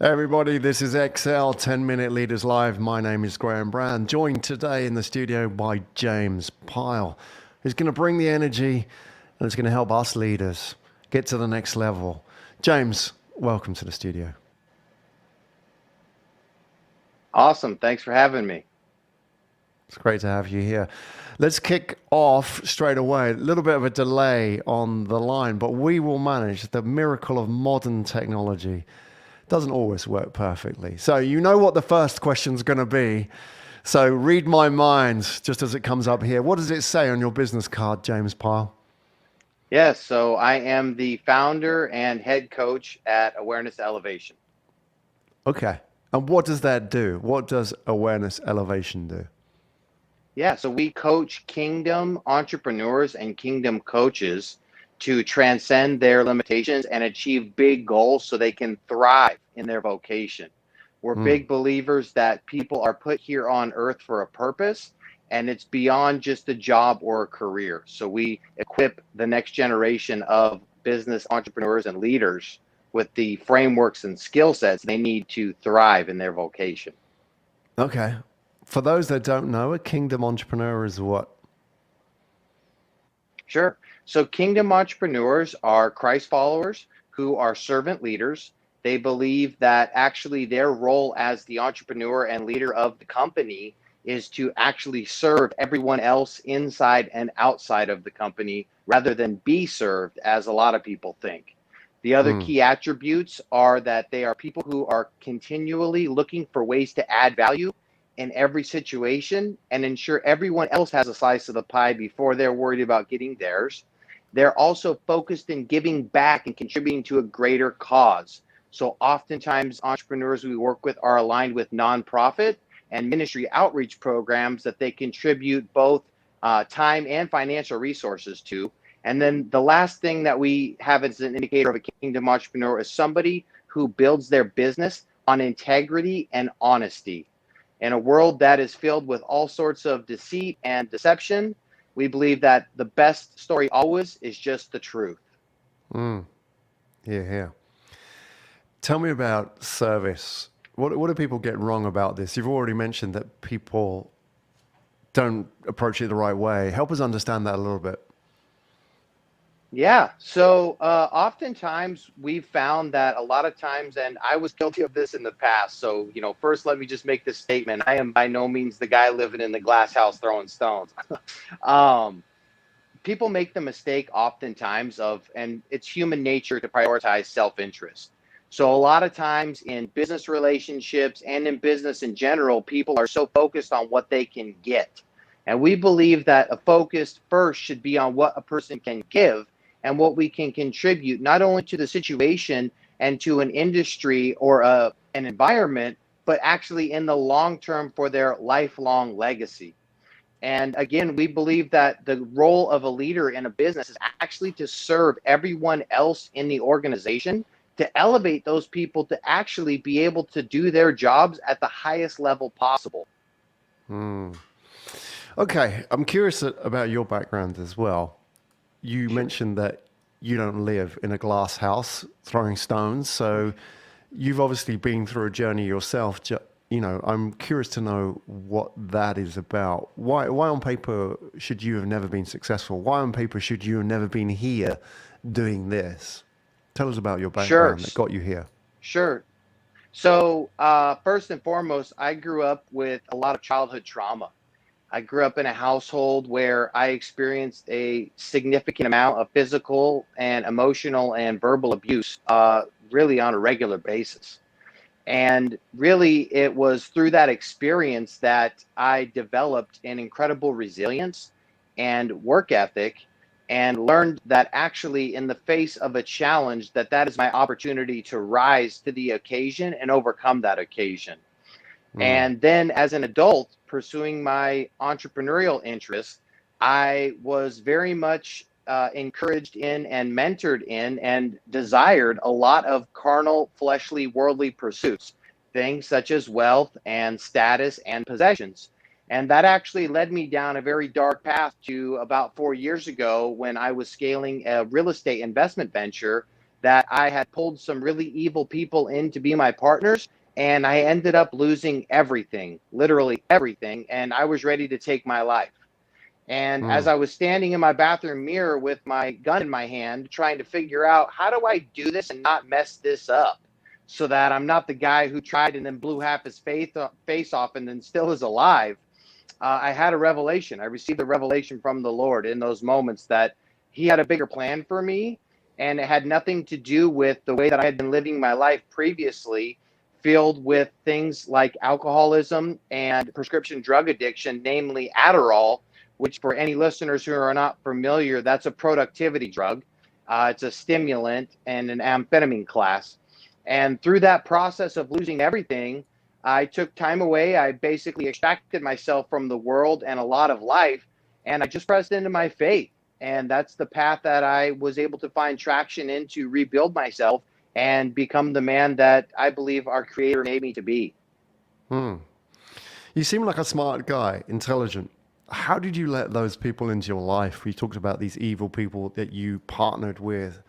Everybody, this is XL 10 Minute Leaders Live. My name is Graham Brown, joined today in the studio by James Pyle, who's going to bring the energy and it's going to help us leaders get to the next level. James, welcome to the studio. Awesome. Thanks for having me. It's great to have you here. Let's kick off straight away. A little bit of a delay on the line, but we will manage. The miracle of modern technology doesn't always work perfectly. So you know what the first question's going to be. So read my mind just as it comes up here. What does it say on your business card, James Pyle? Yes, so I am the founder and head coach at Awareness Elevation. Okay. And what does that do? What does Awareness Elevation do? Yeah, so we coach kingdom entrepreneurs and kingdom coaches to transcend their limitations and achieve big goals so they can thrive in their vocation. We're Mm. big believers that people are put here on earth for a purpose, and it's beyond just a job or a career. So we equip the next generation of business entrepreneurs and leaders with the frameworks and skill sets they need to thrive in their vocation. Okay. For those that don't know, a kingdom entrepreneur is what? Sure. So kingdom entrepreneurs are Christ followers who are servant leaders. They believe that actually their role as the entrepreneur and leader of the company is to actually serve everyone else inside and outside of the company rather than be served, as a lot of people think. The other Mm. key attributes are that they are people who are continually looking for ways to add value in every situation and ensure everyone else has a slice of the pie before they're worried about getting theirs. They're also focused in giving back and contributing to a greater cause. So oftentimes entrepreneurs we work with are aligned with nonprofit and ministry outreach programs that they contribute both time and financial resources to. And then the last thing that we have as an indicator of a kingdom entrepreneur is somebody who builds their business on integrity and honesty. In a world that is filled with all sorts of deceit and deception, we believe that the best story always is just the truth. Mm. Here, here. Tell me about service. What do people get wrong about this? You've already mentioned that people don't approach it the right way. Help us understand that a little bit. Yeah. So oftentimes we've found that a lot of times, and I was guilty of this in the past. So, first, let me just make this statement. I am by no means the guy living in the glass house throwing stones. um, People make the mistake oftentimes of, and it's human nature to prioritize self-interest. So a lot of times in business relationships and in business in general, people are so focused on what they can get. And we believe that a focus first should be on what a person can give and what we can contribute, not only to the situation and to an industry or an environment, but actually in the long term for their lifelong legacy. And again, we believe that the role of a leader in a business is actually to serve everyone else in the organization, to elevate those people to actually be able to do their jobs at the highest level possible. Mm. Okay, I'm curious about your background as well. You Sure. mentioned that you don't live in a glass house throwing stones, so you've obviously been through a journey yourself. I'm curious to know what that is about. Why on paper should you have never been successful? Why on paper should you have never been here doing this? Tell us about your Sure. background that got you here. Sure. So, first and foremost, I grew up with a lot of childhood trauma. I grew up in a household where I experienced a significant amount of physical and emotional and verbal abuse, really on a regular basis. And really, it was through that experience that I developed an incredible resilience and work ethic and learned that actually in the face of a challenge that is my opportunity to rise to the occasion and overcome that occasion. Mm. And then as an adult pursuing my entrepreneurial interests, I was very much encouraged in and mentored in and desired a lot of carnal, fleshly, worldly pursuits, things such as wealth and status and possessions. And that actually led me down a very dark path to about 4 years ago when I was scaling a real estate investment venture that I had pulled some really evil people in to be my partners, and I ended up losing everything, literally everything, and I was ready to take my life. And as Mm. I was standing in my bathroom mirror with my gun in my hand, trying to figure out how do I do this and not mess this up so that I'm not the guy who tried and then blew half his face off and then still is alive, I had a revelation. I received a revelation from the Lord in those moments that He had a bigger plan for me. And it had nothing to do with the way that I had been living my life previously, filled with things like alcoholism and prescription drug addiction, namely Adderall, which, for any listeners who are not familiar, that's a productivity drug. It's a stimulant and an amphetamine class. And through that process of losing everything, I took time away. I basically extracted myself from the world and a lot of life, and I just pressed into my faith. And that's the path that I was able to find traction in to rebuild myself and become the man that I believe our Creator made me to be. Mm. You seem like a smart guy, intelligent. How did you let those people into your life? We talked about these evil people that you partnered with.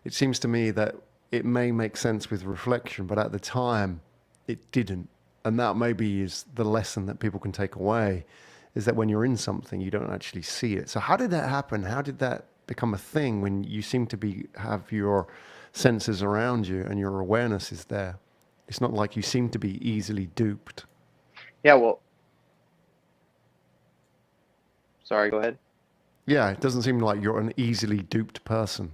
It seems to me that it may make sense with reflection, but at the time, it didn't. And that maybe is the lesson that people can take away, is that when you're in something, you don't actually see it. So how did that happen? How did that become a thing when you seem to have your senses around you and your awareness is there? It's not like you seem to be easily duped. Yeah, well, sorry, go ahead. Yeah, it doesn't seem like you're an easily duped person.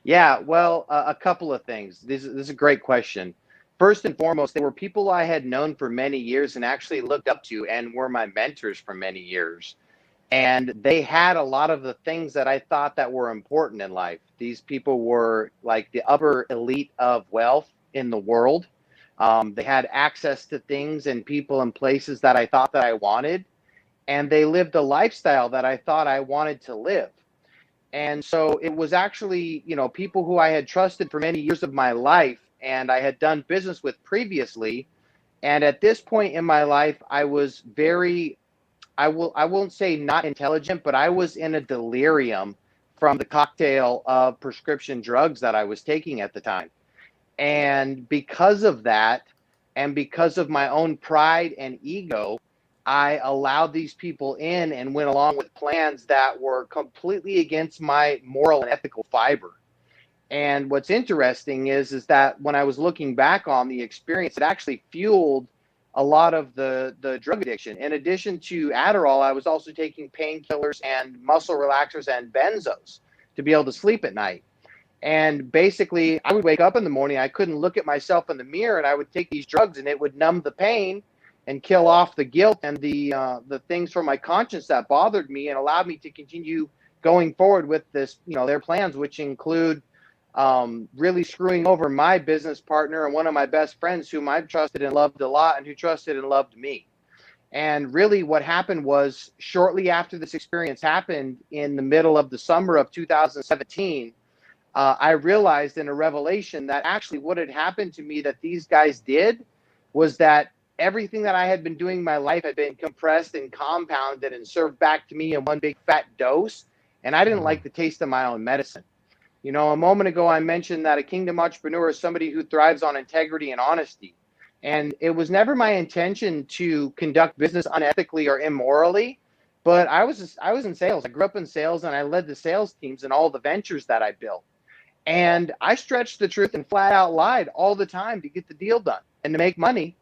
Yeah, well, a couple of things. This is a great question. First and foremost, they were people I had known for many years and actually looked up to and were my mentors for many years. And they had a lot of the things that I thought that were important in life. These people were like the upper elite of wealth in the world. They had access to things and people and places that I thought that I wanted, and they lived a lifestyle that I thought I wanted to live. And so it was actually, people who I had trusted for many years of my life and I had done business with previously. And at this point in my life, I was very, I won't say not intelligent, but I was in a delirium from the cocktail of prescription drugs that I was taking at the time. And because of that, and because of my own pride and ego, I allowed these people in and went along with plans that were completely against my moral and ethical fiber. And what's interesting is that when I was looking back on the experience, it actually fueled a lot of the drug addiction. In addition to Adderall, I was also taking painkillers and muscle relaxers and benzos to be able to sleep at night. And basically, I would wake up in the morning, I couldn't look at myself in the mirror, and I would take these drugs, and it would numb the pain and kill off the guilt and the things from my conscience that bothered me, and allowed me to continue going forward with this, their plans, which include really screwing over my business partner and one of my best friends, whom I've trusted and loved a lot, and who trusted and loved me. And really, what happened was shortly after this experience happened in the middle of the summer of 2017. I realized in a revelation that actually what had happened to me that these guys did was that everything that I had been doing in my life had been compressed and compounded and served back to me in one big fat dose. And I didn't Mm. like the taste of my own medicine. A moment ago, I mentioned that a kingdom entrepreneur is somebody who thrives on integrity and honesty. And it was never my intention to conduct business unethically or immorally, but I was in sales. I grew up in sales, and I led the sales teams in all the ventures that I built. And I stretched the truth and flat out lied all the time to get the deal done and to make money.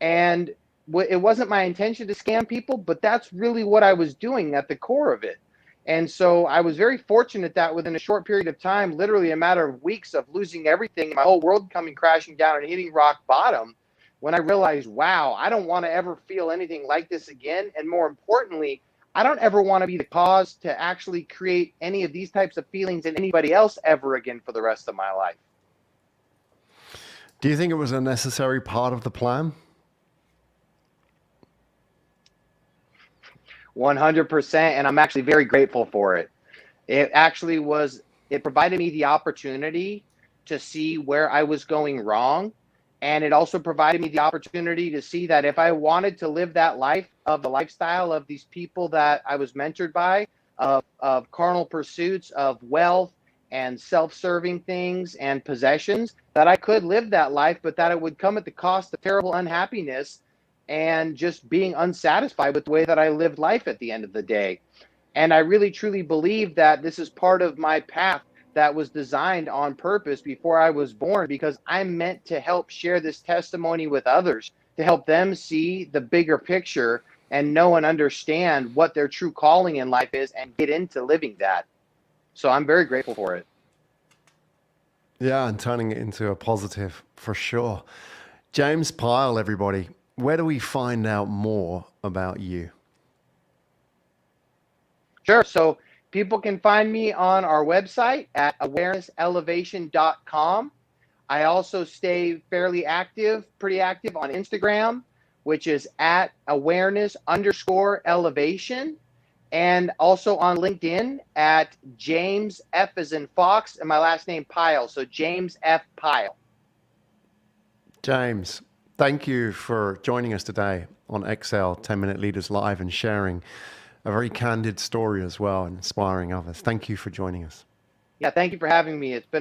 And it wasn't my intention to scam people, but that's really what I was doing at the core of it. And so I was very fortunate that within a short period of time, literally a matter of weeks of losing everything, my whole world coming crashing down and hitting rock bottom, when I realized, wow, I don't want to ever feel anything like this again. And more importantly, I don't ever want to be the cause to actually create any of these types of feelings in anybody else ever again for the rest of my life. Do you think it was a necessary part of the plan? 100%. And I'm actually very grateful for it. It actually was, it provided me the opportunity to see where I was going wrong. And it also provided me the opportunity to see that if I wanted to live that life of the lifestyle of these people that I was mentored by, of carnal pursuits, of wealth, and self-serving things and possessions, that I could live that life, but that it would come at the cost of terrible unhappiness and just being unsatisfied with the way that I lived life at the end of the day. And I really truly believe that this is part of my path that was designed on purpose before I was born, because I'm meant to help share this testimony with others, to help them see the bigger picture and know and understand what their true calling in life is and get into living that. So I'm very grateful for it. Yeah, and turning it into a positive for sure. James Pyle, everybody, where do we find out more about you? Sure. So people can find me on our website at awarenesselevation.com. I also stay fairly active, pretty active on Instagram, which is at awareness_elevation. And also on LinkedIn at James F as in Fox and my last name Pyle. So James F. Pyle. James, thank you for joining us today on Excel 10-Minute Leaders Live and sharing a very candid story as well and inspiring others. Thank you for joining us. Yeah, thank you for having me. It's been